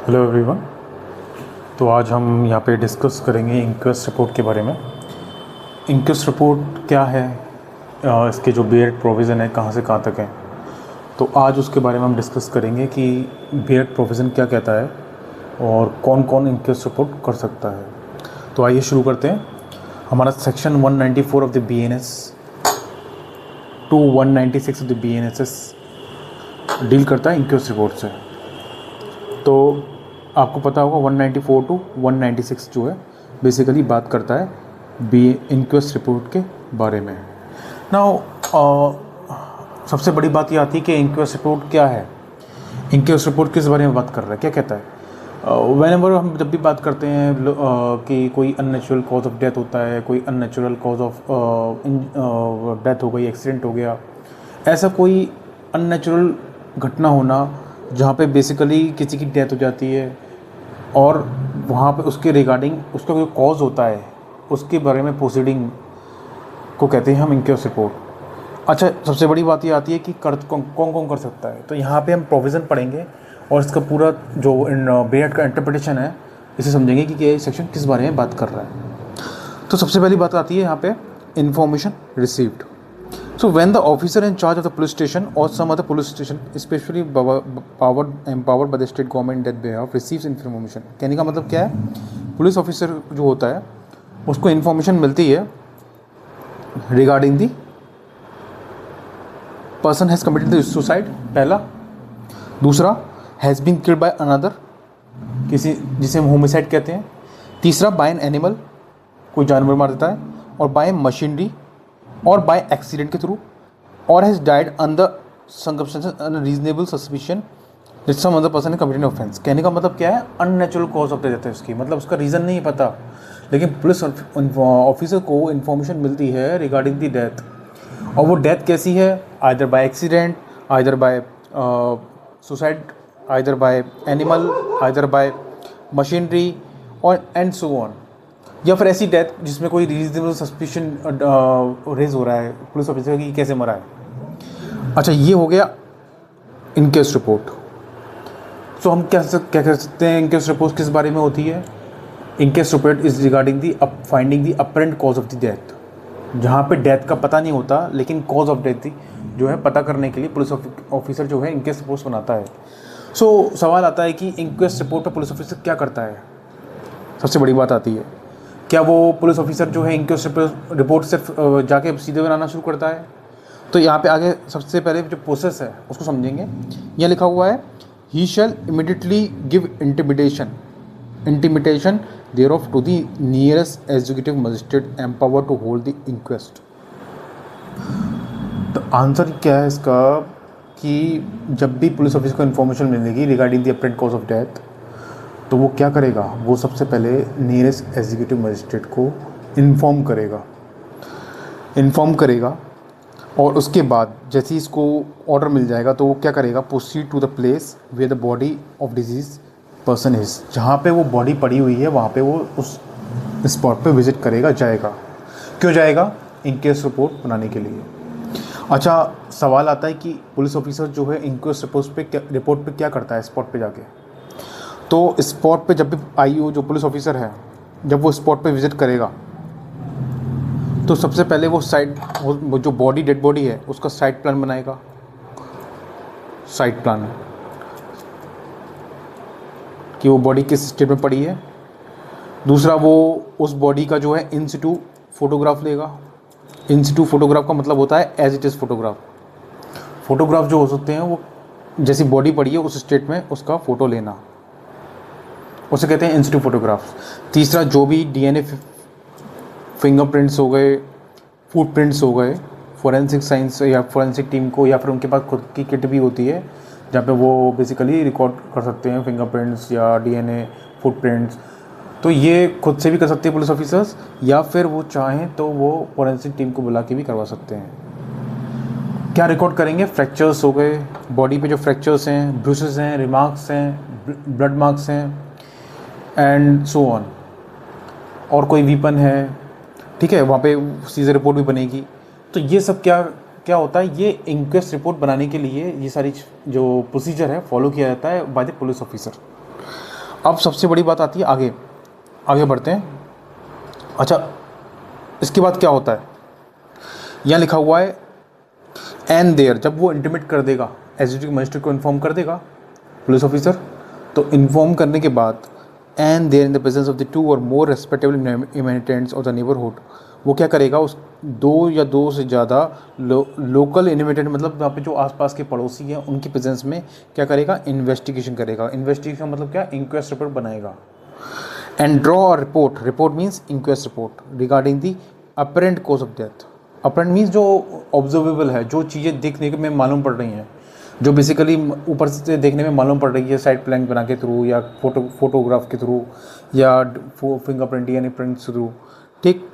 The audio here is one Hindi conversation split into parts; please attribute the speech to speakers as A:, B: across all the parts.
A: Hello everyone. तो आज हम यहाँ पे डिस्कस करेंगे इंक्वेस्ट रिपोर्ट के बारे में। इंक्वेस्ट रिपोर्ट क्या है, इसके जो बेयर्ड प्रोविज़न है कहाँ से कहाँ तक है। तो आज उसके बारे में हम डिस्कस करेंगे कि बेयर्ड प्रोविज़न क्या कहता है और कौन कौन इंक्वेस्ट रिपोर्ट कर सकता है। तो आइए शुरू करते हैं। हमारा section 194 of the BNS to 196 of the BNSS deal करता है इंक्वेस्ट रिपोर्ट से। तो आपको पता होगा 194 टू 196 जो है बेसिकली बात करता है इंक्वेस्ट रिपोर्ट के बारे में। नाउ सबसे बड़ी बात ये आती है कि इंक्वेस्ट रिपोर्ट क्या है, इंक्वेस्ट रिपोर्ट किस बारे में बात कर रहा है, क्या कहता है। व्हेनेवर हम जब भी बात करते हैं कि कोई अननेचुरल कॉज ऑफ डेथ होता है, कोई अननेचुरल कॉज ऑफ डेथ हो गई, एक्सीडेंट हो गया, ऐसा कोई अननेचुरल घटना होना जहाँ पे बेसिकली किसी की डेथ हो जाती है और वहाँ पे उसके रिगार्डिंग उसका कोई कॉज होता है, उसके बारे में प्रोसीडिंग को कहते हैं हम इंक्वेस्ट रिपोर्ट। अच्छा, सबसे बड़ी बात ये आती है कि कौन कौन कर सकता है। तो यहाँ पे हम प्रोविज़न पढ़ेंगे और इसका पूरा जो बेयर्ड का इंटरप्रिटेशन है इसे समझेंगे कि ये सेक्शन किस बारे में बात कर रहा है। तो सबसे पहली बात आती है यहाँ पे information received. So when the officer in charge of the police station or some other police station, especially empowered by the state government that behalf, receives information, कहने का मतलब क्या है, पुलिस ऑफिसर जो होता है उसको इन्फॉर्मेशन मिलती है regarding the person has committed the suicide, पहला। दूसरा, has been killed by another, किसी जिसे हम होमिसाइड कहते हैं। तीसरा, बाय एन एनिमल, कोई जानवर मार देता है, और बाय मशीनरी और बाय एक्सीडेंट के थ्रू, और has died under circumstances unreasonable suspicion that some other person has committed offence. कहने का मतलब क्या है, अननेचुरल कॉज ऑफ डेथ है उसकी, मतलब उसका रीज़न नहीं पता, लेकिन पुलिस ऑफिसर को इन्फॉर्मेशन मिलती है रिगार्डिंग दी डेथ, और वो डेथ कैसी है, either by accident, either bye suicide, either bye animal, either bye machinery और एंड सो ऑन, या फिर ऐसी डेथ जिसमें कोई रीजनेबल सस्पिशन रेज हो रहा है पुलिस ऑफिसर की कैसे मरा है। अच्छा, ये हो गया इंक्वेस्ट रिपोर्ट। सो हम क्या कह सकते हैं, इंक्वेस्ट रिपोर्ट किस बारे में होती है। Inquest report is regarding the finding the apparent cause of the death, जहाँ पे डेथ का पता नहीं होता लेकिन कॉज ऑफ डेथ जो है पता करने के लिए पुलिस ऑफिसर जो है इंक्वेस्ट रिपोर्ट बनाता है। सो सवाल आता है कि इंक्वेस्ट रिपोर्ट पर पुलिस ऑफिसर क्या करता है। सबसे बड़ी बात आती है, क्या वो पुलिस ऑफिसर जो है इंक्वेस्ट रिपोर्ट सिर्फ जाके सीधे बनाना शुरू करता है। तो यहाँ पे आगे सबसे पहले जो प्रोसेस है उसको समझेंगे। यहाँ लिखा हुआ है, he shall immediately give intimation thereof to the nearest executive magistrate empower to hold the inquest. तो आंसर क्या है इसका कि जब भी पुलिस ऑफिसर को इन्फॉर्मेशन मिलेगी regarding the apparent cause of death, तो वो क्या करेगा, वो सबसे पहले नियरेस्ट एग्जीक्यूटिव मजिस्ट्रेट को इन्फॉर्म करेगा, और उसके बाद जैसे ही इसको ऑर्डर मिल जाएगा तो वो क्या करेगा, proceed to the place where the body of deceased person is, जहाँ पे वो बॉडी पड़ी हुई है वहाँ पे वो उस स्पॉट पे विजिट करेगा, जाएगा। क्यों जाएगा, इंक्वेस्ट रिपोर्ट बनाने के लिए। अच्छा, सवाल आता है कि पुलिस ऑफिसर जो है इंक्वेस्ट रिपोर्ट पे क्या करता है स्पॉट पे जाके। तो स्पॉट पे जब भी आईओ जो पुलिस ऑफिसर है जब वो स्पॉट पे विज़िट करेगा तो सबसे पहले वो जो बॉडी डेड बॉडी है उसका साइट प्लान बनाएगा, साइट प्लान कि वो बॉडी किस स्टेट में पड़ी है। दूसरा, वो उस बॉडी का जो है इन सिटू फोटोग्राफ लेगा। इन सिटू फोटोग्राफ का मतलब होता है एज इट इज़ फोटोग्राफ जो हो सकते हैं वो जैसी बॉडी पड़ी है उस स्टेट में उसका फ़ोटो लेना, उसे कहते हैं इंस्टीट्यूट फोटोग्राफ्स। तीसरा, जो भी डीएनए फिंगरप्रिंट्स हो गए, फुटप्रिंट्स हो गए, फोरेंसिक साइंस या फोरेंसिक टीम को, या फिर उनके पास खुद की किट भी होती है जहाँ पे वो बेसिकली रिकॉर्ड कर सकते हैं फिंगरप्रिंट्स या डीएनए फुटप्रिंट्स। तो ये खुद से भी कर सकते हैं पुलिस ऑफिसर्स, या फिर वो चाहें तो वो फोरेंसिक टीम को बुला के भी करवा सकते हैं। क्या रिकॉर्ड करेंगे, फ्रैक्चर्स हो गए, बॉडी पे जो फ्रैक्चर्स हैं, ब्रूसेस हैं, रिमार्क्स हैं, ब्लड मार्क्स हैं एंड सो ऑन, और कोई वीपन है, ठीक है, वहाँ पे सीजर रिपोर्ट भी बनेगी। तो ये सब क्या होता है, ये इंक्वेस्ट रिपोर्ट बनाने के लिए ये सारी जो प्रोसीजर है फॉलो किया जाता है बाय द पुलिस ऑफिसर। अब सबसे बड़ी बात आती है आगे, आगे बढ़ते हैं। अच्छा, इसके बाद क्या होता है, यहाँ लिखा हुआ है एंड देयर, जब वो इंटीमेट कर देगा, एग्जीक्यूटिव मजिस्ट्रेट को इन्फॉर्म कर देगा पुलिस ऑफिसर, तो इन्फॉर्म करने के बाद and there in the presence of the two और more respectable inhabitants of the neighbourhood, वो क्या करेगा, उस दो या दो से ज़्यादा लोकल इनहेबिटेंट, मतलब यहाँ पे जो आसपास के पड़ोसी हैं उनकी प्रेजेंस में क्या करेगा, इन्वेस्टिगेशन करेगा। इन्वेस्टिगेशन मतलब क्या, इंक्वेस्ट रिपोर्ट बनाएगा। And draw a report, report means inquest report regarding the apparent cause of death. Apparent means जो ऑब्जर्वेबल है, जो चीज़ें देखने में मालूम पड़ रही हैं, जो बेसिकली ऊपर से देखने में मालूम पड़ रही है साइड प्लान बना के थ्रू या फोटोग्राफ के थ्रू या फिंगरप्रिंट यानी प्रिंट्स के थ्रू, ठीक।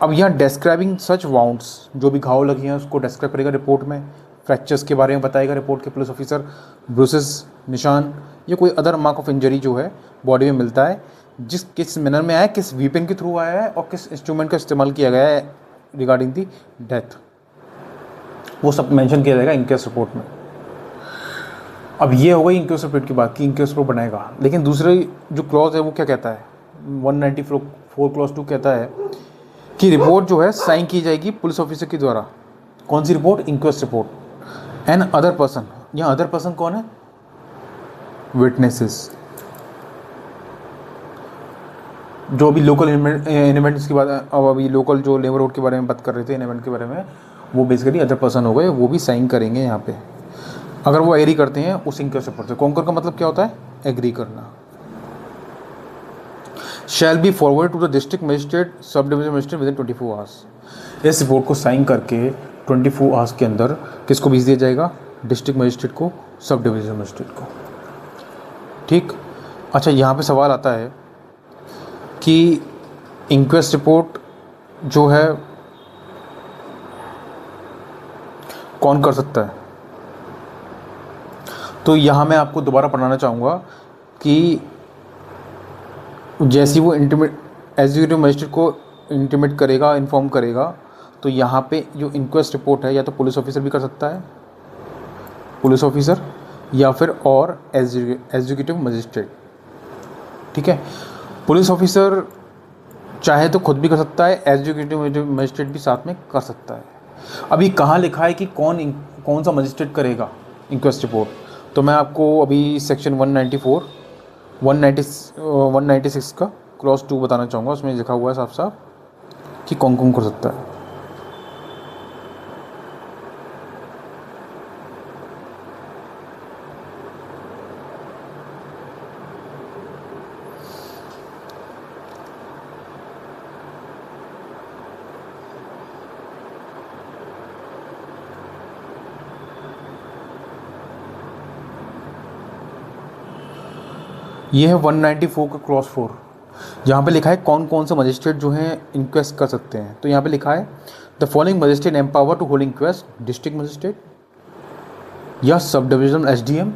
A: अब यहाँ डिस्क्राइबिंग सच वाउंड्स, जो भी घाव लगी हैं उसको डिस्क्राइब करेगा रिपोर्ट में। फ्रैक्चर्स के बारे में बताएगा रिपोर्ट के पुलिस ऑफिसर, ब्रूसेस निशान या कोई अदर मार्क ऑफ इंजरी जो है बॉडी में मिलता है, किस मैनर में आया है, किस वीपन के थ्रू आया है और किस इंस्ट्रूमेंट का इस्तेमाल किया गया है रिगार्डिंग दी डेथ, वो सब मेंशन किया जाएगा इंक्वेस्ट रिपोर्ट में। अब ये हो गई इंक्वेस्ट रिपोर्ट की बात कि इंक्वेस्ट रिपोर्ट बनाएगा। लेकिन दूसरी जो क्लॉज है वो क्या कहता है, 194 क्लॉज 2 कहता है कि रिपोर्ट जो है साइन की जाएगी पुलिस ऑफिसर के द्वारा। कौन सी report, inquest report. And other person, यहाँ अदर पर्सन कौन है, विटनेसेस, जो अभी लोकल इन्वेंट्स की बात, अब अभी लोकल जो नेबरहुड के बारे में बात कर रहे थे, इन्वेंट के बारे में, वो बेसिकली अदर पर्सन हो गए, वो भी साइन करेंगे यहाँ पे अगर वो एग्री करते हैं उस इंक्वेस्ट रिपोर्ट से। कॉन्कर का मतलब क्या होता है, एग्री करना। Shall be forward to the district magistrate sub division magistrate within 24 hours. इस रिपोर्ट को साइन करके 24 आवर्स के अंदर किसको भेज दिया जाएगा, डिस्ट्रिक्ट मजिस्ट्रेट को, सब डिवीजन मजिस्ट्रेट को, ठीक। अच्छा, यहाँ पे सवाल आता है कि इंक्वेस्ट रिपोर्ट जो है कौन कर सकता है, तो यहाँ मैं आपको दोबारा पढ़ाना चाहूँगा कि जैसे वो एग्जीक्यूटिव मजिस्ट्रेट को इंटीमेट करेगा, इन्फॉर्म करेगा, तो यहाँ पे जो इंक्वेस्ट रिपोर्ट है या तो पुलिस ऑफिसर भी कर सकता है, पुलिस ऑफिसर या फिर और एग्जीक्यूटिव मजिस्ट्रेट, ठीक है। पुलिस ऑफिसर चाहे तो खुद भी कर सकता है, एग्जीक्यूटिव मजिस्ट्रेट भी साथ में कर सकता है। अभी कहाँ लिखा है कि कौन सा मजिस्ट्रेट करेगा इंक्वेस्ट रिपोर्ट, तो मैं आपको अभी सेक्शन 196 का क्लॉज 2 बताना चाहूँगा। उसमें लिखा हुआ है साफ साफ कि कौन कौन कर सकता है। ये है 194 का क्लॉज 4, जहाँ पे लिखा है कौन कौन से मजिस्ट्रेट जो हैं इंक्वेस्ट कर सकते हैं। तो यहाँ पे लिखा है the following magistrate empower to hold inquest, district magistrate या सब डिविजनल एसडीएम,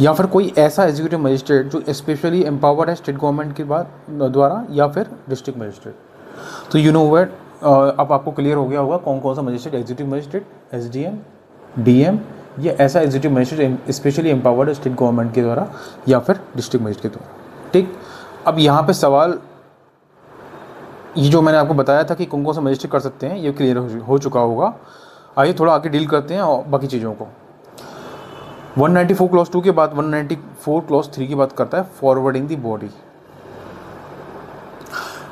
A: या फिर कोई ऐसा एग्जीक्यूटिव मजिस्ट्रेट जो स्पेशली एम्पावर्ड है स्टेट गवर्नमेंट के द्वारा, या फिर डिस्ट्रिक्ट मजिस्ट्रेट। तो यू नो व्हाट, अब आपको क्लियर हो गया होगा कौन कौन सा magistrate, executive magistrate, SDM, DM, या ऐसा executive magistrate specially empowered state government के द्वारा या फिर डिस्ट्रिक्ट मजिस्ट्रेट के द्वारा, ठीक। अब यहाँ पे सवाल, ये जो मैंने आपको बताया था कि कौन कौन सा मजिस्ट्रेट कर सकते हैं, ये क्लियर हो चुका होगा। आइए थोड़ा आगे डील करते हैं और बाकी चीज़ों को। 194 क्लॉज 2 के बाद 194 क्लॉज 3 की बात करता है फॉरवर्डिंग दी बॉडी।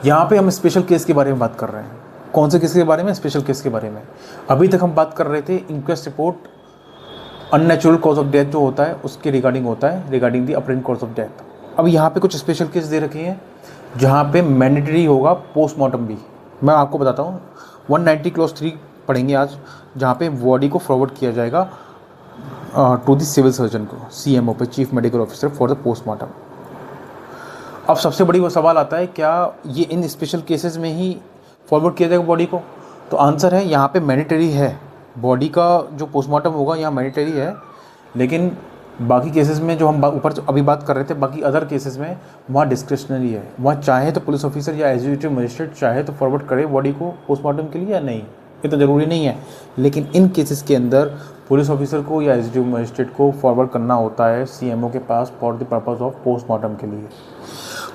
A: यहाँ पे हम स्पेशल केस के बारे में बात कर रहे हैं। कौन से केस के बारे में, स्पेशल केस के बारे में। अभी तक हम बात कर रहे थे inquest report unnatural cause of death जो होता है उसके रिगार्डिंग होता है, regarding the apparent cause of death. अब यहाँ पे कुछ स्पेशल केस दे रखे हैं जहाँ पे मैंडेटरी होगा पोस्टमार्टम भी। मैं आपको बताता हूँ 190 क्लॉज 3 पढ़ेंगे आज, जहाँ पे बॉडी को फॉरवर्ड किया जाएगा टू द सिविल सर्जन को, CMO पे, chief medical officer for the postmortem. अब सबसे बड़ी वो सवाल आता है क्या ये इन स्पेशल केसेस में ही फॉरवर्ड किया जाएगा बॉडी को, तो आंसर है यहाँ पे मैंडेटरी है। बॉडी का जो पोस्टमार्टम होगा यहाँ मैंडेटरी है, लेकिन बाकी केसेस में जो हम ऊपर अभी बात कर रहे थे, बाकी अदर केसेस में वहाँ डिस्क्रिशनरी है। वहाँ चाहे तो पुलिस ऑफिसर या एग्जीक्यूटिव मजिस्ट्रेट चाहे तो फॉरवर्ड करे बॉडी को पोस्टमार्टम के लिए या नहीं, इतना ज़रूरी नहीं है, लेकिन इन केसेस के अंदर पुलिस ऑफिसर को या एग्जीक्यूटिव मजिस्ट्रेट को फॉरवर्ड करना होता है सीएमओ के पास for the purpose of postmortem के लिए।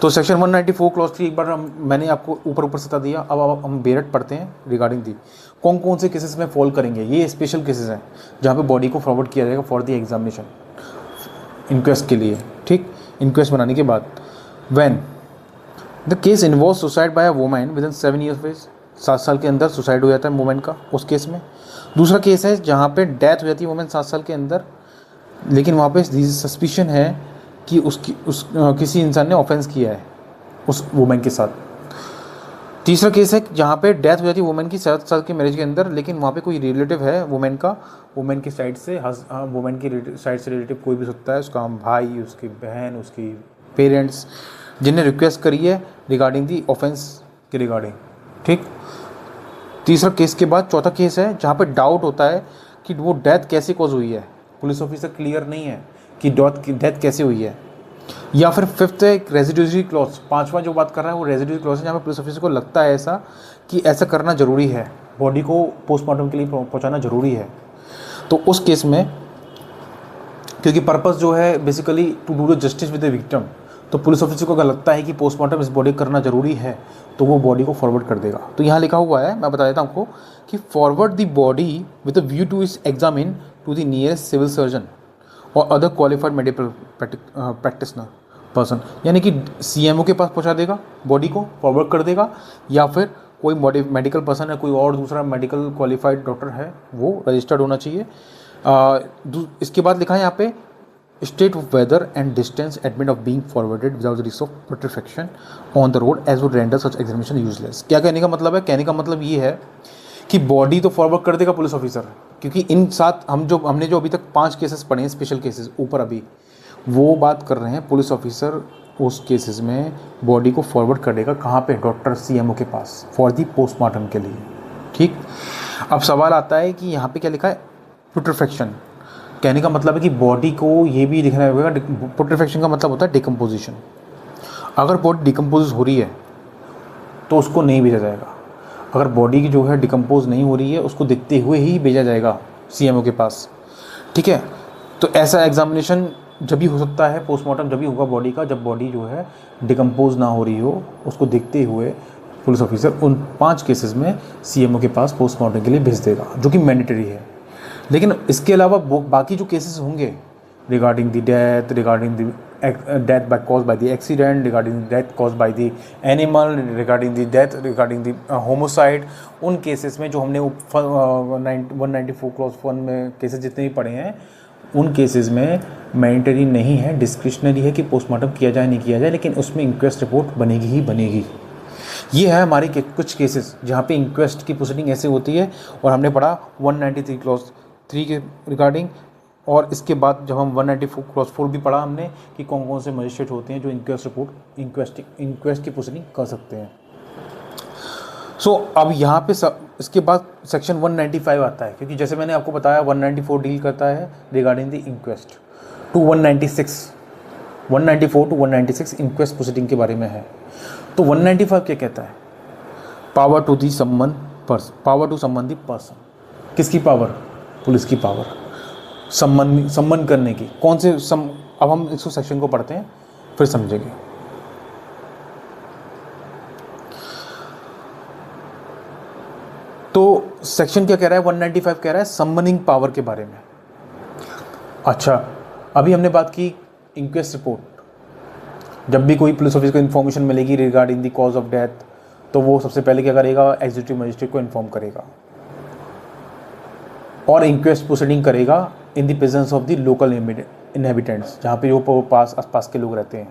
A: तो सेक्शन 194 क्लॉज 3 एक बार मैंने आपको ऊपर से बता दिया। अब हम बेरट पढ़ते हैं रिगार्डिंग दी कौन कौन से केसेस में फॉल करेंगे। ये स्पेशल केसेस हैं जहाँ पे बॉडी को फॉरवर्ड किया जाएगा फॉर द एग्जामिनेशन इंक्वेस्ट के लिए। ठीक, इंक्वेस्ट बनाने के बाद when the case involve suicide by a woman within 7 years age, 7 साल के अंदर सुसाइड हो जाता है वुमेन का उस केस में। दूसरा केस है जहाँ पे डेथ हो जाती है वुमेन 7 साल के अंदर, लेकिन वहाँ पे सस्पिशन है कि किसी इंसान ने ऑफेंस किया है उस वुमेन के साथ। तीसरा केस है जहाँ पे डेथ हो जाती है वुमेन की 7 साल की मैरिज के अंदर, लेकिन वहाँ पे कोई रिलेटिव है वुमेन का, वुमेन की साइड से वुमेन की साइड से रिलेटिव कोई भी सकता है, उसका भाई, उसकी बहन, उसकी पेरेंट्स, जिन्हें रिक्वेस्ट करी है रिगार्डिंग दी ऑफेंस के रिगार्डिंग। ठीक, तीसरा केस के बाद चौथा केस है जहाँ पे डाउट होता है कि वो डेथ कैसे कॉज हुई है, पुलिस ऑफिसर क्लियर नहीं है कि डेथ कैसे हुई है। या फिर फिफ्थ है रेजिड्यूरी क्लॉज, पांचवा जो बात कर रहा है वो रेजिड्यूरी क्लॉज है जहाँ पे पुलिस ऑफिसर को लगता है ऐसा कि ऐसा करना ज़रूरी है, बॉडी को पोस्टमार्टम के लिए पहुँचाना ज़रूरी है। तो उस केस में क्योंकि पर्पस जो है basically to do the justice with the victim, तो पुलिस ऑफिसर को अगर लगता है कि पोस्टमार्टम इस बॉडी करना ज़रूरी है तो वो बॉडी को फॉरवर्ड कर देगा। तो यहाँ लिखा हुआ है, मैं बता देता हूँ आपको कि forward the body with a view to is examine to the nearest civil surgeon और other qualified medical practitioner person, यानी कि सीएमओ के पास पहुँचा देगा, बॉडी को फॉरवर्ड कर देगा, या फिर कोई मेडिकल पर्सन है, कोई और दूसरा मेडिकल क्वालिफाइड डॉक्टर है, वो रजिस्टर्ड होना चाहिए। इसके बाद लिखा है यहाँ पे state of weather and distance admit of being forwarded without the risk of putrefaction on the road as would render such examination useless. क्या कहने का मतलब है? कहने का मतलब ये है कि बॉडी तो फॉरवर्ड कर देगा पुलिस ऑफिसर, क्योंकि इन साथ हमने जो अभी तक 5 केसेस पढ़े हैं स्पेशल केसेस ऊपर, अभी वो बात कर रहे हैं पुलिस ऑफिसर उस केसेस में बॉडी को फॉरवर्ड करेगा कहाँ पे? डॉक्टर सीएमओ के पास फॉर दी पोस्टमार्टम के लिए। ठीक, अब सवाल आता है कि यहाँ पे क्या लिखा है? प्यूट्रिफेक्शन। कहने का मतलब है कि बॉडी को ये भी लिखना होगा। प्यूट्रिफेक्शन का मतलब होता है डिकम्पोजिशन। अगर बॉडी डिकम्पोज हो रही है तो उसको नहीं भेजा जाएगा। अगर बॉडी की जो है डिकम्पोज नहीं हो रही है उसको देखते हुए ही भेजा जाएगा सीएमओ के पास। ठीक है, तो ऐसा एग्जामिनेशन जब भी हो सकता है, पोस्टमार्टम जब भी होगा बॉडी का, जब बॉडी जो है डिकम्पोज ना हो रही हो, उसको देखते हुए पुलिस ऑफिसर उन 5 केसेस में सीएमओ के पास पोस्टमार्टम के लिए भेज देगा, जो कि मैंडेटरी है। लेकिन इसके अलावा बाकी जो केसेस होंगे regarding the death, regarding the death by cause by the accident, regarding death cause by the animal, regarding the death, regarding the homicide, उन केसेस में जो हमने 194 क्लॉज 1 में केसेस जितने भी पढ़े हैं, उन केसेस में मैंडेटरी नहीं है, डिस्क्रिशनरी है कि पोस्टमार्टम किया जाए नहीं किया जाए, लेकिन उसमें इंक्वेस्ट रिपोर्ट बनेगी ही बनेगी। ये है हमारे कुछ केसेस जहाँ पे इंक्वेस्ट की प्रोसीडिंग ऐसे होती है, और हमने पढ़ा 193 क्लॉज 3 के रिगार्डिंग, और इसके बाद जब हम 194 क्लॉज 4 भी पढ़ा हमने कि कौन कौन से मजिस्ट्रेट होते हैं जो इंक्वेस्ट की प्रोसीडिंग कर सकते हैं। सो अब यहाँ पे इसके बाद सेक्शन 195 आता है, क्योंकि जैसे मैंने आपको बताया 194 डील करता है regarding the inquest to 194 to 196 inquest proceeding के बारे में है। तो 195 क्या कहता है? पावर टू सम्मन दी पर्सन। किसकी पावर? पुलिस की पावर, सम्मन करने की। कौन से अब हम इस सेक्शन को पढ़ते हैं फिर समझेंगे। तो सेक्शन क्या कह रहा है? 195 कह रहा है सम्मनिंग पावर के बारे में। अच्छा, अभी हमने बात की इंक्वेस्ट रिपोर्ट। जब भी कोई पुलिस ऑफिसर को इन्फॉर्मेशन मिलेगी regarding the cause of death, तो वो सबसे पहले क्या करेगा? एग्जीक्यूटिव मजिस्ट्रेट को इन्फॉर्म करेगा और इंक्वेस्ट प्रोसीडिंग करेगा इन the presence of the local inhabitants, जहाँ पे जो आसपास के लोग रहते हैं।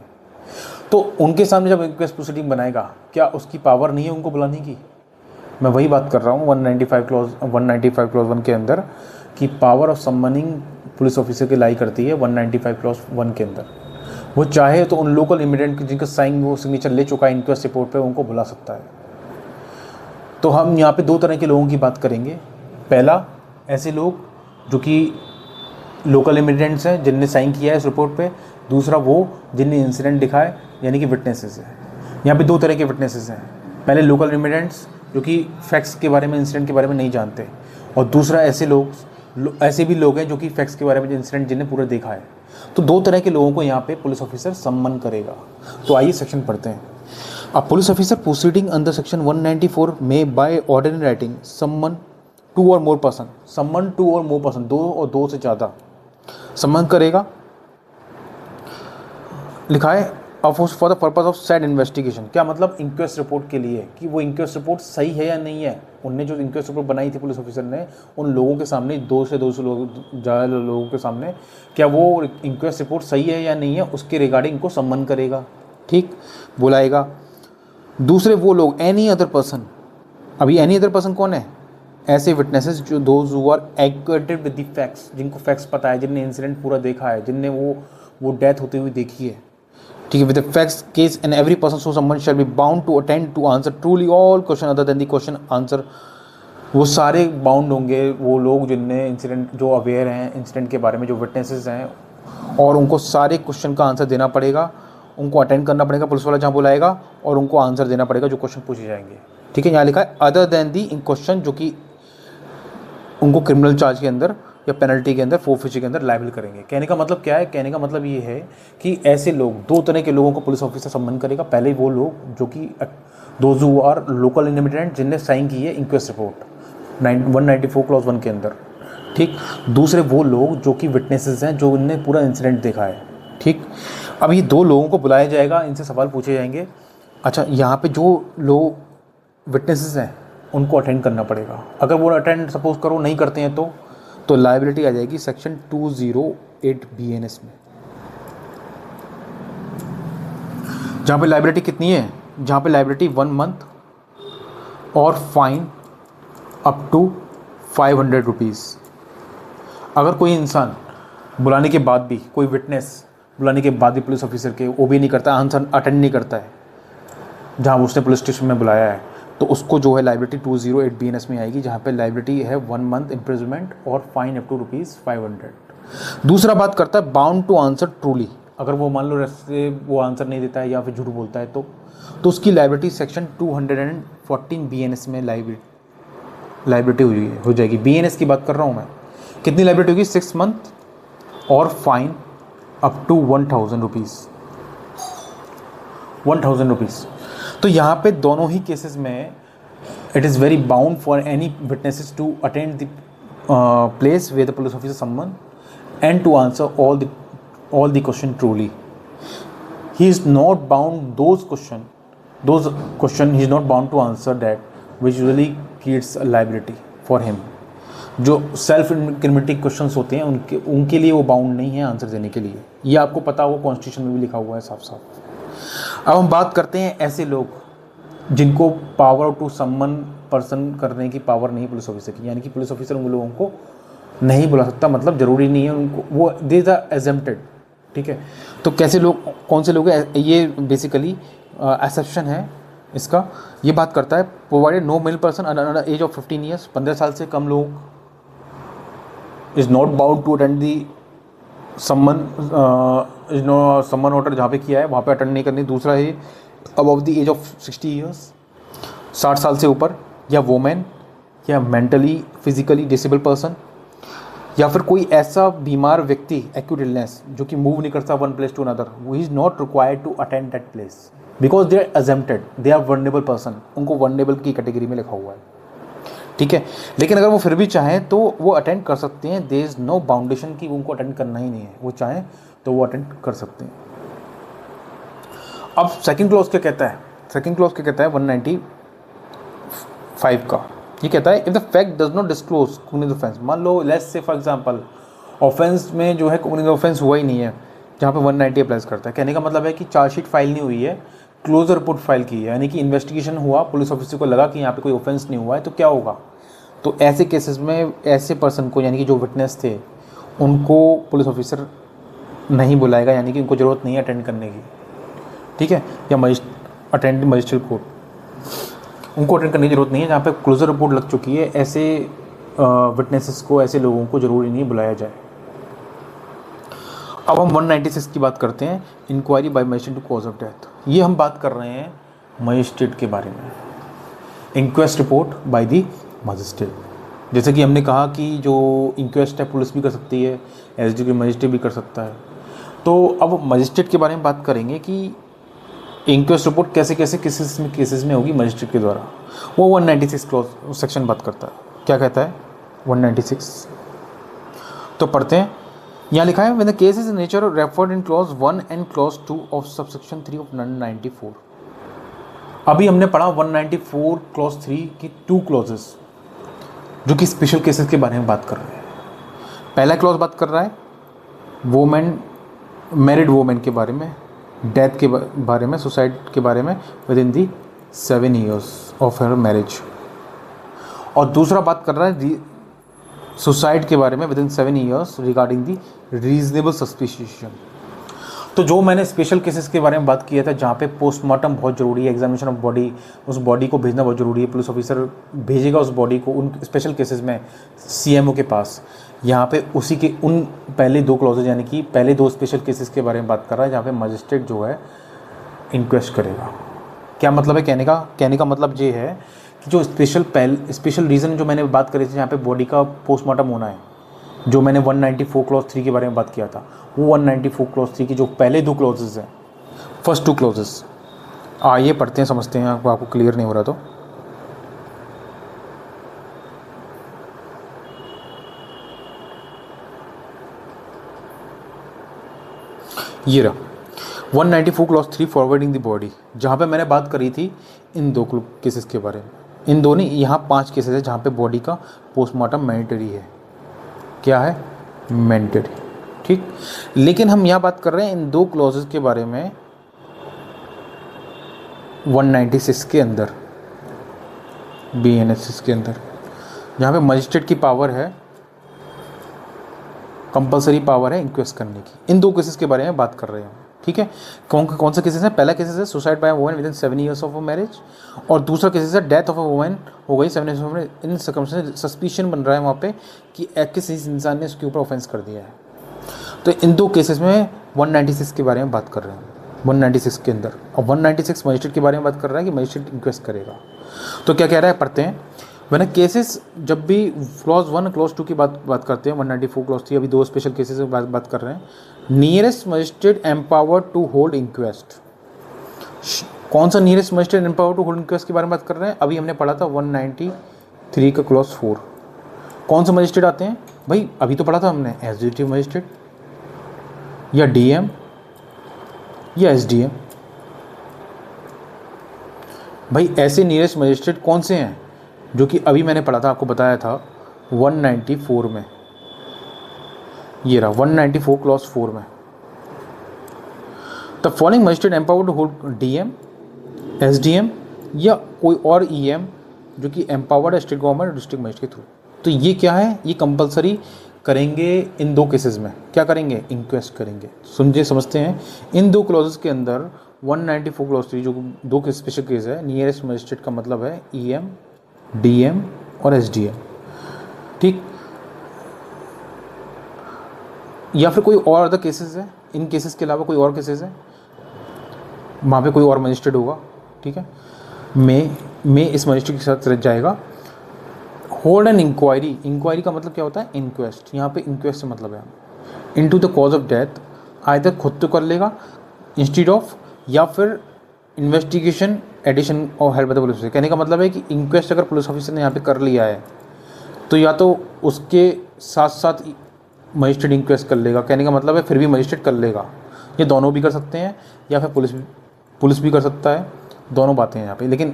A: तो उनके सामने जब इंक्वेस्ट प्रोसीडिंग बनाएगा, क्या उसकी पावर नहीं है उनको बुलाने की? मैं वही बात कर रहा हूँ 195 क्लॉज 1 के अंदर कि पावर ऑफ सम्मनिंग पुलिस ऑफिसर की लाई करती है 195 क्लॉज 1 के अंदर। वो चाहे तो उन लोकल इमिडेंट जिनका वो सिग्नेचर ले चुका है इंक्वेस्ट रिपोर्ट पे, उनको बुला सकता है। तो हम यहाँ पे 2 तरह के लोगों की बात करेंगे। पहला, ऐसे लोग जो कि लोकल इमिडेंट्स हैं जिनने साइन किया है इस रिपोर्ट पे। दूसरा वो जिनने इंसिडेंट दिखाए, यानी कि विटनेसेस है। यहाँ पे 2 तरह के विटनेसेस हैं। पहले लोकल इमिडेंट्स जो कि फैक्ट्स के बारे में, इंसिडेंट के बारे में नहीं जानते, और दूसरा ऐसे भी लोग हैं जो कि फैक्ट्स के बारे में, इंसिडेंट जिन्हें पूरा देखा है। तो दो तरह के लोगों को यहाँ पे पुलिस ऑफिसर सम्मन करेगा। तो आइए सेक्शन पढ़ते हैं। अ police officer proceeding under section 194 में बाय ऑर्डिनरी राइटिंग सम्मन 2 और मोर पर्सन, सम्मन 2 और मोर पर्सन, 2 और 2 से ज़्यादा सम्मन करेगा। लिखा है for the purpose of said investigation. क्या मतलब? इंक्वेस्ट रिपोर्ट के लिए, कि वो इंक्वेस्ट रिपोर्ट सही है या नहीं है। उनने जो इंक्वेस्ट रिपोर्ट बनाई थी पुलिस ऑफिसर ने, उन लोगों के सामने, 2 से 200 ज़्यादा लोगों के सामने, क्या वो इंक्वेस्ट रिपोर्ट सही है या नहीं है, उसके रिगार्डिंग इनको सम्मन करेगा, ठीक, बुलाएगा। दूसरे वो लोग, एनी अदर पर्सन, अभी एनी अदर पर्सन कौन है? ऐसे विटनेसेस जो those who are acquainted with the facts, जिनको फैक्ट्स पता है, जिनने इंसिडेंट पूरा देखा है, जिनने वो डेथ होती हुई देखी है, ठीक है, with the facts case and every person so someone shall be bound to attend to answer truly all question other than the question answer. वो सारे बाउंड होंगे, वो लोग जिनने इंसिडेंट, जो अवेयर हैं इंसिडेंट के बारे में, जो विटनेसेस हैं, और उनको सारे क्वेश्चन का आंसर देना पड़ेगा, उनको अटेंड करना पड़ेगा, पुलिस वाला जहाँ बुलाएगा, और उनको आंसर देना पड़ेगा जो क्वेश्चन पूछे जाएंगे, ठीक है। यहाँ लिखा है अदर देन दी क्वेश्चन, जो कि उनको क्रिमिनल चार्ज के अंदर या पेनल्टी के अंदर, फोर्फिचर के अंदर लायबल करेंगे। कहने का मतलब क्या है? कहने का मतलब ये है कि ऐसे लोग, 2 तरह के लोगों को पुलिस ऑफिसर सम्मन करेगा। पहले वो लोग जो कि those who are local independent, जिनने साइन की है इंक्वेस्ट रिपोर्ट 194 क्लॉज 1 के अंदर, ठीक। दूसरे वो लोग जो कि विटनेसेस हैं, जो इनने पूरा इंसिडेंट देखा है, ठीक। अब ये 2 लोगों को बुलाया जाएगा, इनसे सवाल पूछे जाएंगे। अच्छा, यहाँ पे जो लोग विटनेसेस हैं उनको अटेंड करना पड़ेगा। अगर वो अटेंड सपोज करो नहीं करते हैं तो लायबिलिटी आ जाएगी सेक्शन 208 BNS में। जहाँ पे लायबिलिटी कितनी है? जहाँ पे लायबिलिटी 1 मंथ और फाइन अप टू 500 रुपीज़। अगर कोई इंसान बुलाने के बाद भी, कोई विटनेस बुलाने के बाद भी पुलिस ऑफिसर के वो भी नहीं करता, आंसर अटेंड नहीं करता है जहाँ उसने पुलिस स्टेशन में बुलाया है, तो उसको जो है लायबिलिटी 208 BNS में आएगी, जहाँ पे लायबिलिटी है 1 मंथ इम्प्रिजनमेंट और फाइन अप टू ₹500। दूसरा बात करता है बाउंड टू आंसर ट्रूली। अगर वो मान लो रस्ते वो आंसर नहीं देता है या फिर झूठ बोलता है तो उसकी लायबिलिटी सेक्शन 214 BNS में लायबिलिटी हो जाएगी। BNS की बात कर रहा हूँ मैं। कितनी लायबिलिटी होगी? 6 मंथ और fine up to 1000 rupees, 1000 rupees. तो यहाँ पे दोनों ही केसेस में it is very bound for any witnesses to attend the place where the police officer summon and to answer all the question truly. He is not bound those question he is not bound to answer that which usually creates a liability for him. जो सेल्फ इंक्रिमिनेटिंग क्वेश्चंस होते हैं उनके लिए वो बाउंड नहीं है आंसर देने के लिए। ये आपको पता होगा, कॉन्स्टिट्यूशन में भी लिखा हुआ है साफ साफ। अब हम बात करते हैं ऐसे लोग जिनको पावर टू सम्मन पर्सन करने की पावर नहीं पुलिस ऑफिसर की, यानी कि पुलिस ऑफिसर उन लोगों को नहीं बुला सकता, मतलब ज़रूरी नहीं है उनको, वो दे आर एग्जेम्प्टेड, ठीक है। तो कैसे लोग, कौन से लोग हैं? ये बेसिकली एक्सेप्शन है इसका। ये बात करता है provided no male person under age of 15 years, 15 साल से कम लोग is not bound to attend the summon order जहाँ पे किया है वहाँ पे अटेंड नहीं करनी। दूसरा है above the age of 60 years, 60 साल से ऊपर, या वोमेन, या मेंटली फिजिकली डिसेबल पर्सन, या फिर कोई ऐसा बीमार व्यक्ति एक्यूट इलनेस जो कि मूव नहीं करता वन प्लेस टू अनदर, वो is not required to attend that place because they are exempted, they are vulnerable person, उनको वल्नरेबल की कैटेगरी में लिखा हुआ है, ठीक है। लेकिन अगर वो फिर भी चाहें तो वो अटेंड कर सकते हैं, देयर इज़ नो बाउंडेशन कि उनको अटेंड करना ही नहीं है, वो चाहें तो वो अटेंड कर सकते हैं। अब सेकंड क्लॉज क्या कहता है? सेकंड क्लॉज क्या कहता है 195 का? ये कहता है if the fact does not disclose cognitive offence. मान लो let's say for example offence में जो है कॉग्निटिव ऑफेंस हुआ ही नहीं है, जहाँ पे 190 अप्लाई करता है। कहने का मतलब है कि चार्जशीट फाइल नहीं हुई है, क्लोजर रिपोर्ट फाइल की है, यानी कि इन्वेस्टिगेशन हुआ, पुलिस ऑफिसर को लगा कि यहाँ पे कोई ऑफेंस नहीं हुआ है, तो क्या होगा? तो ऐसे केसेस में ऐसे पर्सन को, यानी कि जो विटनेस थे, उनको पुलिस ऑफिसर नहीं बुलाएगा, यानी कि उनको ज़रूरत नहीं है अटेंड करने की, ठीक है, या अटेंड मजिस्ट्रेट कोर्ट, उनको अटेंड करने की ज़रूरत नहीं है। जहाँ पे क्लोजर रिपोर्ट लग चुकी है, ऐसे विटनेसेस को, ऐसे लोगों को ज़रूरी नहीं बुलाया जाए। अब हम 196 की बात करते हैं, inquiry by magistrate to cause of death. ये हम बात कर रहे हैं मजिस्ट्रेट के बारे में। Inquest report by the magistrate. जैसे कि हमने कहा कि जो इंक्वेस्ट है पुलिस भी कर सकती है, एसडी की मजिस्ट्रेट भी कर सकता है। तो अब मजिस्ट्रेट के बारे में बात करेंगे कि इंक्वेस्ट रिपोर्ट कैसे कैसे केसेस में होगी मजिस्ट्रेट के द्वारा। वो 196 क्लॉज सेक्शन बात करता है। क्या कहता है 196? तो पढ़ते हैं। यहाँ लिखा है, when the case is nature referred in clause 1 and clause 2 of subsection 3 of 194। अभी हमने पढ़ा 194 क्लॉज 3 की 2 क्लॉजेस जो कि स्पेशल केसेस के बारे में बात कर रहे हैं। पहला क्लॉज बात कर रहा है वोमेन, मैरिड वोमेन के बारे में, डेथ के बारे में, सुसाइड के बारे में with in the 7 years of her marriage. और दूसरा बात कर रहा है सुसाइड के बारे में with in 7 years regarding the reasonable suspicion. तो जो मैंने स्पेशल केसेस के बारे में बात किया था, जहाँ पे पोस्टमार्टम बहुत ज़रूरी है, एग्जामिनेशन ऑफ बॉडी, उस बॉडी को भेजना बहुत ज़रूरी है, पुलिस ऑफिसर भेजेगा उस बॉडी को उन स्पेशल केसेस में सीएमओ के पास। यहाँ पे उसी के उन पहले 2 क्लॉजेज यानी कि पहले 2 स्पेशल केसेस के बारे में बात कर रहा है, जहाँ पे मजिस्ट्रेट जो है इंक्वेस्ट करेगा। क्या मतलब है कहने का मतलब ये है कि जो स्पेशल रीज़न जो मैंने बात करी थी, जहाँ पे बॉडी का पोस्टमार्टम होना है, जो मैंने 194 क्लॉज 3 के बारे में बात किया था, वो 194 क्लॉज 3 की जो पहले 2 क्लॉजेज हैं, फर्स्ट 2 क्लॉजेस, आइए पढ़ते हैं, समझते हैं। आपको क्लियर नहीं हो रहा तो ये रहा 194 क्लॉज 3 फॉरवर्डिंग द बॉडी, जहाँ पे मैंने बात करी थी इन 2 केसेस के बारे में। इन दोनों यहाँ 5 केसेस है जहाँ पे बॉडी का पोस्टमार्टम मैंडेटरी है। क्या है? मैंडेटरी, ठीक। लेकिन हम यहाँ बात कर रहे हैं इन 2 क्लॉजेस के बारे में 196 के अंदर, BNSS के अंदर, जहाँ पे मजिस्ट्रेट की पावर है, कंपलसरी पावर है इंक्वेस्ट करने की। इन 2 केसेस के बारे में बात कर रहे हैं, ठीक है। कौन सा केसेस है? पहला केसेस है suicide by women with in 7 years of marriage, और दूसरा केसेस है डेथ ऑफ अ वुमेन हो गई 7 years of. In circumstance suspicion बन रहा है वहाँ पे कि किसी इंसान ने उसके ऊपर ऑफेंस कर दिया है। तो इन 2 केसेस में 196 के बारे में बात कर रहे हैं, 196 के अंदर। और 196 मजिस्ट्रेट के बारे में बात कर रहा है कि मजिस्ट्रेट इंक्वेस्ट करेगा। तो क्या कह रहा है, पढ़ते हैं। वैन केसेस, जब भी क्लॉज 1 क्लॉज 2 की बात करते हैं, 194 क्लॉज 3, अभी 2 स्पेशल केसेस में बात कर रहे हैं। Nearest magistrate empowered to hold inquest. कौन सा nearest magistrate empowered to hold inquest के बारे में बात कर रहे हैं? अभी हमने पढ़ा था 193 का क्लॉज 4। कौन से मजिस्ट्रेट आते हैं भाई? अभी तो पढ़ा था हमने, एग्जीक्यूटिव मजिस्ट्रेट या DM या SDM। भाई ऐसे नियरेस्ट मजिस्ट्रेट कौन से हैं जो कि अभी मैंने पढ़ा था, आपको बताया था 194 में। ये रहा 194 क्लॉज 4 में। The following magistrate empowered to hold DM, SDM या कोई और EM जो कि एम्पावर्ड है स्टेट गवर्नमेंट डिस्ट्रिक्ट मजिस्ट्रेट के थ्रू। तो ये क्या है? ये कंपलसरी करेंगे इन 2 केसेस में। क्या करेंगे? इंक्वेस्ट करेंगे। समझते हैं। इन 2 क्लॉजेस के अंदर 194 क्लॉज 3 जो 2 के स्पेशल केस है, नियरेस्ट मजिस्ट्रेट का मतलब है EM, DM और SDM, ठीक। या फिर कोई और अदर केसेस है, इन केसेस के अलावा कोई और केसेस है, वहाँ पे कोई और मजिस्ट्रेट होगा, ठीक है। मैं इस मजिस्ट्रेट के साथ रह जाएगा। Hold an inquiry. इंक्वायरी का मतलब क्या होता है? इंक्वेस्ट। यहाँ पे इंक्वेस्ट से मतलब है into the cause of death, either खुद तो कर लेगा इंस्टीड ऑफ, या फिर इन्वेस्टिगेशन एडिशन और हेल्प बाय द पुलिस। कहने का मतलब है कि इंक्वेस्ट अगर पुलिस ऑफिसर ने यहाँ पे कर लिया है तो या तो उसके साथ साथ मजिस्ट्रेट इंक्वेस्ट कर लेगा, कहने का मतलब है फिर भी मजिस्ट्रेट कर लेगा। ये दोनों भी कर सकते हैं, या फिर पुलिस भी कर सकता है, दोनों बातें हैं यहाँ पे। लेकिन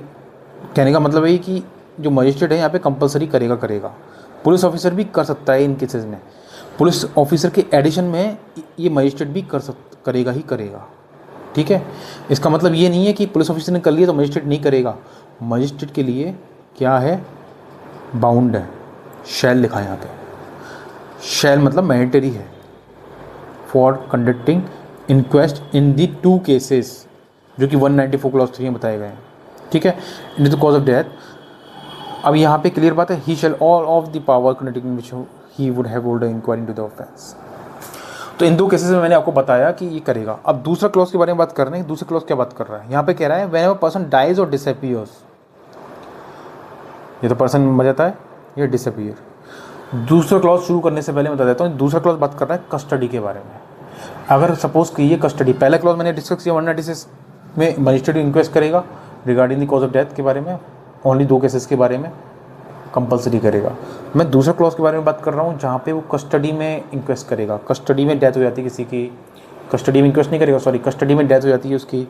A: कहने का मतलब है कि जो मजिस्ट्रेट है यहाँ पे कंपलसरी करेगा। पुलिस ऑफिसर भी कर सकता है इन केसेस में। पुलिस ऑफिसर के एडिशन में ये मजिस्ट्रेट भी करेगा, ठीक है। इसका मतलब ये नहीं है कि पुलिस ऑफिसर ने कर लिया तो मजिस्ट्रेट नहीं करेगा। मजिस्ट्रेट के लिए क्या है? बाउंड है, शैल लिखा है यहाँ पे। शैल मतलब मैंडेटरी है for conducting inquest in the 2 cases जो कि 194 क्लॉज 3 में बताए गए हैं, ठीक है। In the cause of death. अब यहाँ पे क्लियर बात है, he shall all of the power conducting which he would have hold inquiry into the offence. तो इन 2 केसेस में मैंने आपको बताया कि ये करेगा। अब दूसरा क्लॉज के बारे में बात कर रहे हैं। दूसरा क्लॉज क्या बात कर रहा है? यहाँ पे कह रहा है व्हेनेवर पर्सन डाइज और डिसअपीयर्स। ये तो पर्सन मर जाता है, ये डिसअपीयर। दूसरा क्लॉज शुरू करने से पहले मैं बता देता हूँ, दूसरा क्लॉज बात कर रहा है कस्टडी के बारे में। अगर सपोज कि ये कस्टडी, पहला क्लॉज मैंने डिस्कस किया 196 में मजिस्ट्रेट इंक्वेस्ट करेगा regarding the cause of death के बारे में, ओनली 2 केसेस के बारे में कंपलसरी करेगा। मैं दूसरा क्लॉज के बारे में बात कर रहा हूँ जहाँ पे वो कस्टडी में इंक्वेस्ट करेगा। कस्टडी में डेथ हो जाती है किसी की, कस्टडी में इंक्वेस्ट नहीं करेगा, सॉरी, कस्टडी में डेथ हो जाती है उसकी,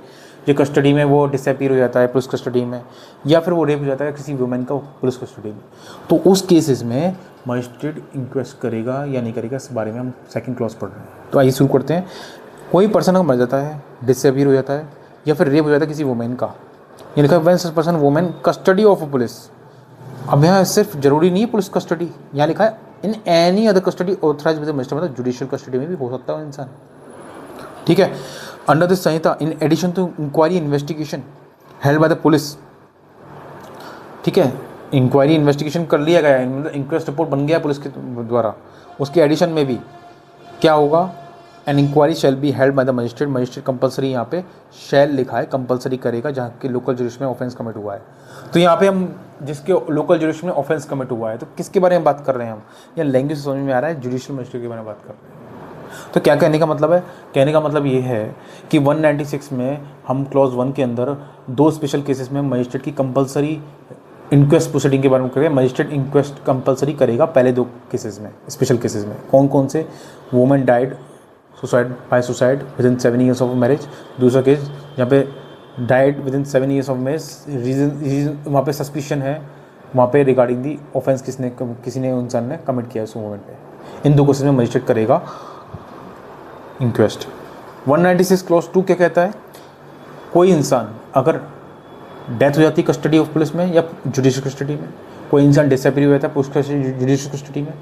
A: जो कस्टडी में वो डिसअपीयर हो जाता है पुलिस कस्टडी में, या फिर वो रेप हो जाता है किसी वुमेन का पुलिस कस्टडी में, तो उस केसेस में मजिस्ट्रेट इंक्वेस्ट करेगा या नहीं करेगा, इस बारे में हम सेकंड क्लॉज पढ़ रहे हैं। तो आइए शुरू करते हैं। कोई पर्सन अगर मर जाता है, डिसअपीयर हो जाता है या फिर रेप हो जाता है किसी वुमेन का, ये लिखा है when such person women custody of a police. अब यहाँ सिर्फ जरूरी नहीं है पुलिस कस्टडी, यहाँ लिखा है in any other custody authorised by the magistrate, मतलब जुडिशियल कस्टडी में भी हो सकता है इंसान, ठीक है। Under this Sanhita in addition to inquiry investigation held by the police, ठीक है, इंक्वायरी इन्वेस्टिगेशन कर लिया गया है, मतलब इंक्वेस्ट रिपोर्ट बन गया पुलिस के द्वारा, उसके एडिशन में भी क्या होगा, an inquiry shall be held by the magistrate. Magistrate compulsory, यहाँ पे शैल लिखा है, कंपलसरी करेगा जहाँ के लोकल जुडिशन में ऑफेंस कमिट हुआ है। तो यहाँ पे हम जिसके लोकल जुडिशन में ऑफेंस कमिट हुआ है, तो किसके बारे में बात कर रहे हैं हम, यहाँ लैंग्वेज समझ में आ रहा है, जुडिशियल मजिस्ट्रेट के बारे में बात कर रहे हैं। तो क्या कहने का मतलब है, कहने का मतलब ये है कि 196 में हम क्लॉज 1 के अंदर 2 स्पेशल केसेस में मजिस्ट्रेट की कंपलसरी इंक्वेस्ट प्रोसीडिंग के बारे में करें। मजिस्ट्रेट इंक्वेस्ट कंपलसरी करेगा पहले 2 केसेस में, स्पेशल केसेस में। कौन कौन से, women died suicide by suicide within 7 years of marriage, दूसरा केस जहाँ पे died within 7 years of marriage, reason वहाँ पे सस्पिशन है, वहाँ पे रिगार्डिंग दी ऑफेंस किसी ने इंसान ने कमिट किया है उस वुमेन पे। इन 2 केसेस में मजिस्ट्रेट करेगा इंक्वेस्ट। 196 क्लॉज 2 क्या कहता है, कोई इंसान अगर डेथ हो जाती है कस्टडी ऑफ पुलिस में या जुडिशियल कस्टडी में, कोई इंसान डिसअपीयर हो जाता है पुलिस कस्टडी जुडिशियल कस्टडी में,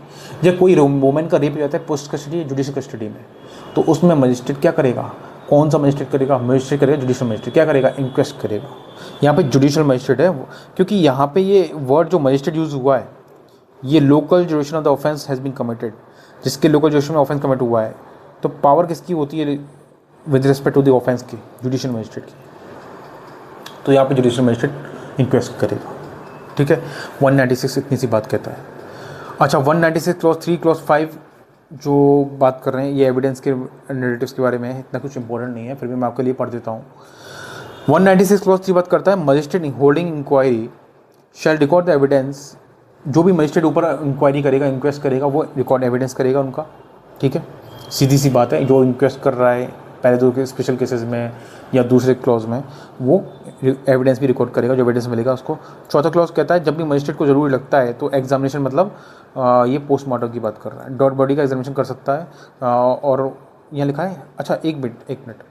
A: या कोई वुमेन का रेप हो जाता है पुलिस कस्टडी जुडिशियल कस्टडी में, तो उसमें मजिस्ट्रेट क्या करेगा, कौन सा मजिस्ट्रेट करेगा, मजिस्ट्रेट करेगा जुडिशियल मजिस्ट्रेट। क्या करेगा, इंक्वेस्ट करेगा। यहाँ पे जुडिशियल मजिस्ट्रेट है, क्योंकि यहाँ पे ये वर्ड जो मजिस्ट्रेट यूज़ हुआ है, ये local jurisdiction of the offence has been committed, जिसके लोकल जुडिशन में ऑफेंस कमिट हुआ है, तो पावर किसकी होती है with respect to the offence की, जुडिशियल मजिस्ट्रेट की। तो यहाँ पे जुडिशियल मजिस्ट्रेट इंक्वेस्ट करेगा, ठीक है। 196 इतनी सी बात कहता है। अच्छा, 196 क्लॉज 3 क्लॉज 5 जो बात कर रहे हैं, ये एविडेंस के नैरेटिव्स के बारे में है, इतना कुछ इंपॉर्टेंट नहीं है, फिर भी मैं आपके लिए पढ़ देता हूँ। 196 क्लॉज 3 बात करता है magistrate holding inquiry shall record the evidence. जो भी मजिस्ट्रेट ऊपर इंक्वायरी करेगा, इंक्वेस्ट करेगा, वो रिकॉर्ड एविडेंस करेगा उनका, ठीक है। सीधी सी बात है, जो इंक्वेस्ट कर रहा है पहले 2 स्पेशल केसेस में या दूसरे क्लॉज में, वो एविडेंस भी रिकॉर्ड करेगा, जो एविडेंस मिलेगा उसको। चौथा क्लॉज कहता है जब भी मजिस्ट्रेट को ज़रूरी लगता है तो एग्जामिनेशन, मतलब ये पोस्टमार्टम की बात कर रहा है, डेड बॉडी का एग्जामिनेशन कर सकता है। और यहाँ लिखा है, अच्छा एक मिनट,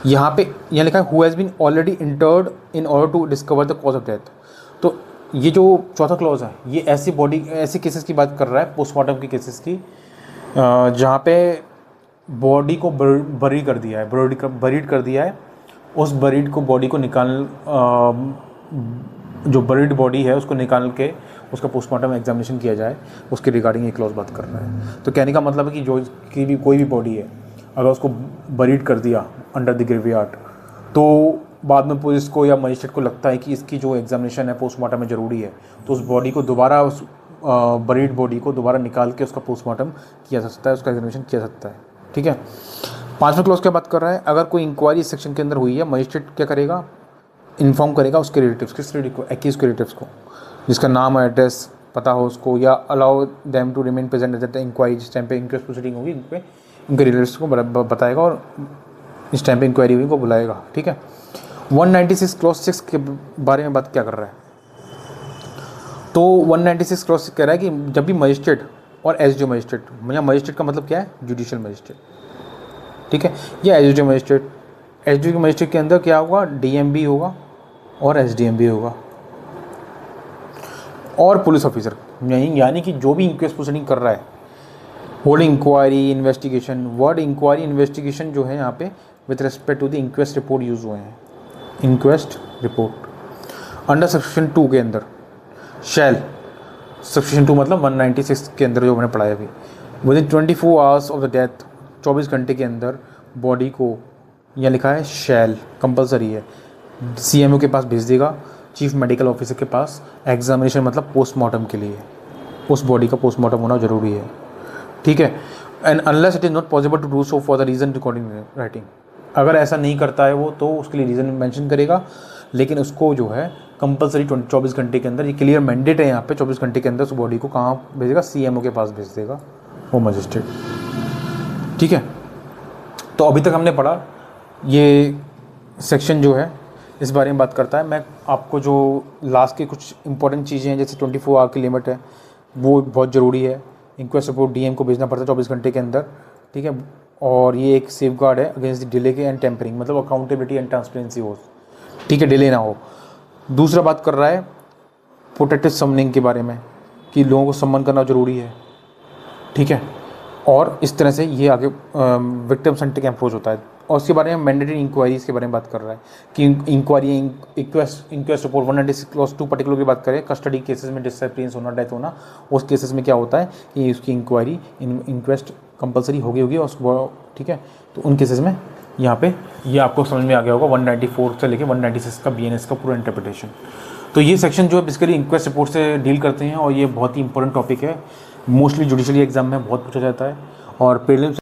A: यहाँ पे यहाँ लिखा है who has been already interred in order to discover the cause of death. तो ये जो चौथा क्लॉज है, ये ऐसी केसेस की बात कर रहा है, पोस्टमार्टम की केसेस की, जहाँ पे बॉडी को बरी कर दिया है, बरीड कर दिया है, उस बरीड को बॉडी को जो बरीड बॉडी है उसको निकाल के उसका पोस्टमार्टम एग्जामिनेशन किया जाए, उसके रिगार्डिंग ये क्लॉज बात कर रहा है। तो कहने का मतलब है कि जो कोई भी बॉडी है, अगर उसको बरीड कर दिया अंडर द ग्रेवयार्ड, तो बाद में पुलिस को या मजिस्ट्रेट को लगता है कि इसकी जो एग्जामिनेशन है पोस्टमार्टम में ज़रूरी है, तो उस बॉडी को दोबारा, उस बरीड बॉडी को दोबारा निकाल के उसका पोस्टमार्टम किया जा सकता है, उसका एग्जामिनेशन किया जा सकता है, ठीक है। 5वां क्लॉज क्या बात कर रहा है, अगर कोई इंक्वायरी इस सेक्शन के अंदर हुई है, मजिस्ट्रेट क्या करेगा, इन्फॉर्म करेगा उसके रिलेटिव्स, किस रिलेटिव को, एक्यूज के रिलेटिव्स को, जिसका नाम एड्रेस पता हो उसको, या allow them to remain present at the inquiry, जिस टाइम पे इंक्वेस्ट प्रोसीडिंग होगी उनके रिलेटिव्स को बताएगा और इस टाइम पे इंक्वायरी हुई उनको बुलाएगा, ठीक है। 196 क्लॉज 6 के बारे में बात क्या कर रहा है, तो 196 क्लॉज कह रहा है कि जब भी मजिस्ट्रेट और एसडीओ मजिस्ट्रेट, यहाँ मजिस्ट्रेट का मतलब क्या है, जुडिशियल मजिस्ट्रेट, ठीक है, या एसडीओ मजिस्ट्रेट के अंदर क्या होगा, डीएमबी होगा और एसडीएम भी होगा, और पुलिस ऑफिसर, यानी कि जो भी इंक्वेस्ट प्रोसीडिंग कर रहा है, holding inquiry investigation. Word inquiry investigation जो है यहाँ पे with respect to the inquest report use हुए हैं, इंक्वेस्ट रिपोर्ट। अंडर सेक्शन 2 के अंदर शैल, सेक्शन 2 मतलब 196 के अंदर जो मैंने पढ़ा है अभी, with in 24 hours of the death, 24 घंटे के अंदर बॉडी को, यहाँ लिखा है शैल, कंपलसरी है, सीएमओ के पास भेज देगा। चीफ मेडिकल ऑफिसर के पास एग्जामिनेशन मतलब पोस्टमार्टम के लिए, उस बॉडी का पोस्टमार्टम होना ज़रूरी है, ठीक है। And unless it is not possible to do so for the reason recording writing, अगर ऐसा नहीं करता है वो तो उसके लिए रीज़न मेंशन करेगा, लेकिन उसको जो है कंपलसरी 24 घंटे के अंदर, ये क्लियर मैंडेट है यहाँ पे, 24 घंटे के अंदर उस बॉडी को कहाँ भेजेगा, CMO के पास भेज देगा, होम मजिस्ट्रेट, ठीक है। तो अभी तक हमने पढ़ा, ये सेक्शन जो है इस बारे में बात करता है। मैं आपको जो लास्ट के कुछ इंपॉर्टेंट चीज़ें हैं, जैसे 24 आवर की लिमिट है, वो बहुत ज़रूरी है। इंक्वेस्ट रिपोर्ट DM को भेजना पड़ता है 24 घंटे के अंदर, ठीक है। और ये एक सेफ गार्ड है अगेंस्ट डिले के एंड टेम्परिंग, मतलब अकाउंटेबिलिटी एंड ट्रांसपेरेंसी हो, ठीक है, डिले ना हो। दूसरा बात कर रहा है प्रोटेक्टिव समनिंग के बारे में, कि लोगों को सम्मन करना ज़रूरी है, ठीक है। और इस तरह से ये आगे विक्टिम सेंट्रिक अप्रोच होता है। और उसके बारे में मैंडेटरी इंक्वायरीज के बारे में बात कर रहा है कि inquiry inquest report 196 clause 2 particular की बात करें, कस्टडी केसेस में डिसअपीयरेंस होना, डेथ होना, उस केसेस में क्या होता है कि उसकी इंक्वायरी इंक्वेस्ट कंपलसरी होगी उसको, ठीक है। तो उन केसेस में यहाँ पे ये आपको समझ में आ गया होगा 194 से लेकर 196 का BNS का पूरा इंटरप्रिटेशन। तो ये सेक्शन जो है बेसिकली इंक्वेस्ट रिपोर्ट से डील करते हैं, और ये बहुत ही इंपॉर्टेंट टॉपिक है, मोस्टली जुडिशरी एग्जाम में बहुत पूछा जाता है। और प्रीलिम्स